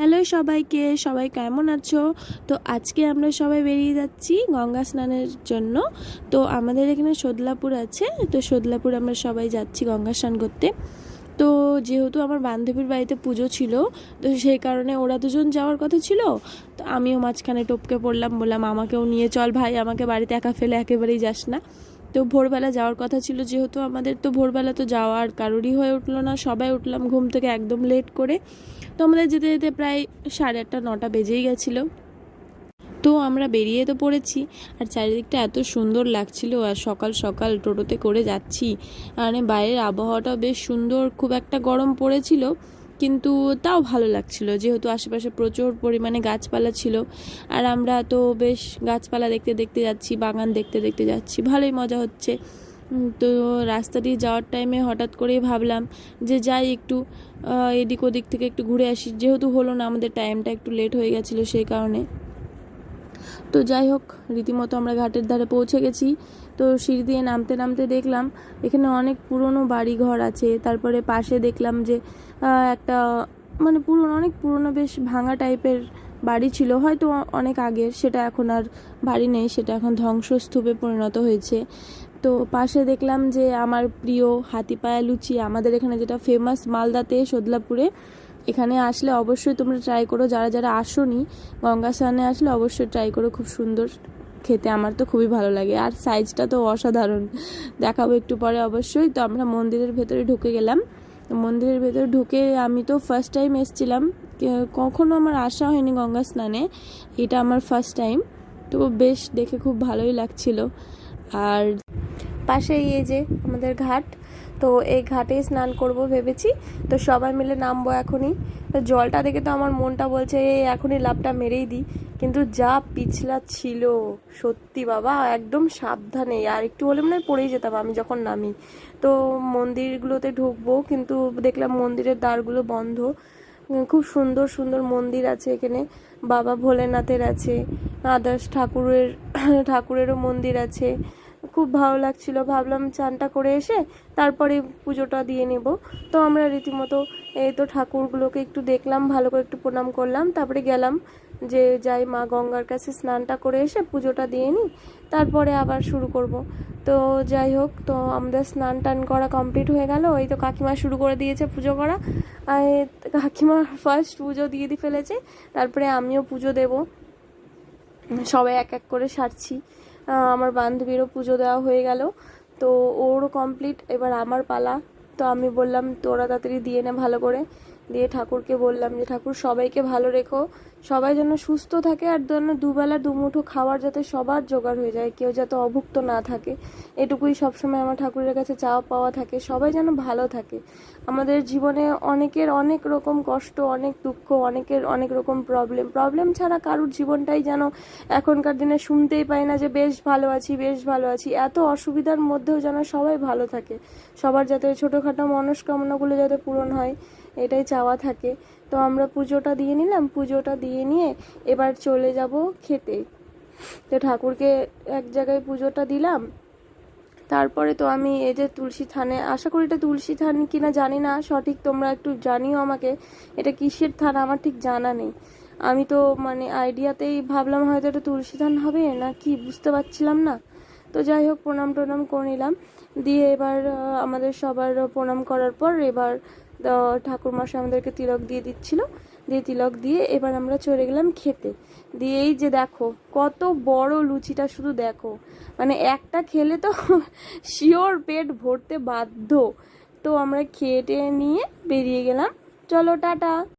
Hello সবাইকে, সবাই কেমন আছো? তো আজকে আমরা সবাই বেরিয়ে যাচ্ছি গঙ্গা স্নানের জন্য। তো আমাদের এখানে শোদলাপুর আছে, তো শোদলাপুর আমরা সবাই যাচ্ছি গঙ্গা স্নান করতে। তো যেহেতু আমার বান্ধবীর বাড়িতে পুজো ছিল, তো সেই কারণে ওরা দুজন যাওয়ার কথা ছিল। তো আমিও মাঝখানে টপকে পড়লাম, বললাম আমাকেও নিয়ে চল ভাই, আমাকে বাড়িতে একা ফেলে একেবারেই যাস না। তো ভোরবেলা যাওয়ার কথা ছিল যেহেতু আমাদের, তো ভোরবেলা তো যাওয়ার কারোরই হয়ে উঠলো না, সবাই উঠলাম ঘুম থেকে একদম লেট করে। তো আমাদের যেতে যেতে প্রায় 8:30 9টা বেজেই গেছিলো। তো আমরা বেরিয়ে তো পড়েছি, আর চারিদিকটা এত সুন্দর লাগছিল, আর সকাল সকাল টোটোতে করে যাচ্ছি। মানে বাইরের আবহাওয়াটাও বেশ সুন্দর, খুব একটা গরম পড়েছিল কিন্তু তাও ভালো লাগছিল, যেহেতু আশেপাশে প্রচুর পরিমাণে গাছপালা ছিল। আর আমরা তো বেশ গাছপালা দেখতে দেখতে যাচ্ছি, বাগান দেখতে দেখতে যাচ্ছি, ভালোই মজা হচ্ছে। তো রাস্তা দিয়ে যাওয়ার টাইমে হঠাৎ করেই ভাবলাম যে যাই একটু এদিক ওদিক থেকে একটু ঘুরে আসি, যেহেতু হলো না, আমাদের টাইমটা একটু লেট হয়ে গেছিলো সেই কারণে। তো যাই হোক, রীতিমতো আমরা ঘাটের ধারে পৌঁছে গেছি। তো সিঁড়ি দিয়ে নামতে নামতে দেখলাম এখানে অনেক পুরনো বাড়ি ঘর আছে। তারপরে পাশে দেখলাম যে একটা মানে অনেক পুরনো বেশ ভাঙা টাইপের বাড়ি ছিল, হয়তো অনেক আগের, সেটা এখন আর বাড়ি নেই, সেটা এখন ধ্বংসস্তূপে পরিণত হয়েছে। তো পাশে দেখলাম যে আমার প্রিয় হাতিপায়া লুচি, আমাদের এখানে যেটা ফেমাস মালদাতে শোদলাপুরে। এখানে আসলে অবশ্যই তোমরা ট্রাই করো, যারা যারা আসোনি গঙ্গা স্নানে আসলে অবশ্যই ট্রাই করো, খুব সুন্দর খেতে, আমার তো খুবই ভালো লাগে, আর সাইজটা তো অসাধারণ, দেখাবো একটু পরে অবশ্যই। তো আমরা মন্দিরের ভেতরে ঢুকে গেলাম। মন্দিরের ভেতরে ঢুকে আমি তো ফার্স্ট টাইম এসেছিলাম, কখনো আমার আসা হয়নি গঙ্গা স্নানে, এটা আমার ফার্স্ট টাইম। তো বেশ দেখে খুব ভালোই লাগছিল। আর পাশেই এই যে আমাদের ঘাট, তো এই ঘাটেই স্নান করব ভেবেছি। তো সবাই মিলে নামবো এখনই। তো জলটা দেখে তো আমার মনটা বলছে এই এখনই লাফটা মেরেই দিই, কিন্তু যা পিছলা ছিল সত্যি বাবা, একদম সাবধানে, আর একটু হলে মনে হয় পড়েই যেতাম আমি যখন নামি। তো মন্দিরগুলোতে ঢুকবো, কিন্তু দেখলাম মন্দিরের দ্বারগুলো বন্ধ। খুব সুন্দর সুন্দর মন্দির আছে এখানে, বাবা ভোলেনাথের আছে, আদার্স ঠাকুরেরও মন্দির আছে। খুব ভালো লাগছিল, ভাবলাম চানটা করে এসে তারপরে পুজোটা দিয়ে নেব। তো আমরা রীতিমতো এই তো ঠাকুরগুলোকে একটু দেখলাম, ভালো করে একটু প্রণাম করলাম, তারপরে গেলাম যে যাই মা গঙ্গার কাছে স্নানটা করে এসে পুজোটা দিয়ে নিই, তারপরে আবার শুরু করব। তো যাই হোক, তো আমাদের স্নান টান করা কমপ্লিট হয়ে গেল। এই তো কাকিমা শুরু করে দিয়েছে পুজো করা, আর কাকিমা ফার্স্ট পুজো দিয়ে ফেলেছে, তারপরে আমিও পুজো দেব। সবাই এক এক করে সারছি। আমার বান্ধবীরও পুজো দেওয়া হয়ে গেল, তো ওরও কমপ্লিট, এবার আমার পালা। তো আমি বললাম তোরা তাড়াতাড়ি দিয়ে নে ভালো করে, দিয়ে ঠাকুরকে বললাম যে ঠাকুর সবাইকে ভালো রেখো, সবাই যেন সুস্থ থাকে, আর যেন দুবেলা দুমুঠো খাওয়ার যাতে সবার জোগাড় হয়ে যায়, কেউ যাতে অভুক্ত না থাকে, এটুকুই সবসময় আমার ঠাকুরের কাছে চাওয়া পাওয়া থাকে, সবাই যেন ভালো থাকে। আমাদের জীবনে অনেকের অনেক রকম কষ্ট, অনেক দুঃখ, অনেকের অনেক রকম প্রবলেম ছাড়া কারুর জীবনটাই যেন এখনকার দিনে শুনতেই পাই না যে বেশ ভালো আছি, বেশ ভালো আছি। এত অসুবিধার মধ্যেও যেন সবাই ভালো থাকে, সবার যাতে ছোটোখাটো মনস্কামনাগুলো যাতে পূরণ হয়, এটাই চাওয়া থাকে। তো আমরা পুজোটা দিয়ে নিলাম, পুজোটা দিয়ে নিয়ে এবার চলে যাব খেতে। তো ঠাকুরকে এক জায়গায় পুজোটা দিলাম, তারপরে তো আমি এই যে তুলসী থানে, আশা করি এটা তুলসী থান কিনা জানি না সঠিক, তোমরা একটু জানিও আমাকে এটা কিসের থান, আমার ঠিক জানা নেই। আমি তো মানে আইডিয়াতেই ভাবলাম হয়তো এটা তুলসী থান হবে না কি, বুঝতে পারছিলাম না। তো যাই হোক, প্রণাম টনাম করে নিলাম, দিয়ে এবার আমাদের সবার প্রণাম করার পর এবার ঠাকুরমশাই আমাদেরকে তিলক দিয়ে দিচ্ছিল, দিয়ে তিলক দিয়ে এবার আমরা চলে গেলাম খেতে। দিয়ে এই যে দেখো কত বড় লুচিটা, শুধু দেখো, মানে একটা খেলে তো শিওর পেট ভরতে বাধ্য। তো আমরা খেয়ে টেয়ে নিয়ে বেরিয়ে গেলাম, চলো টাটা।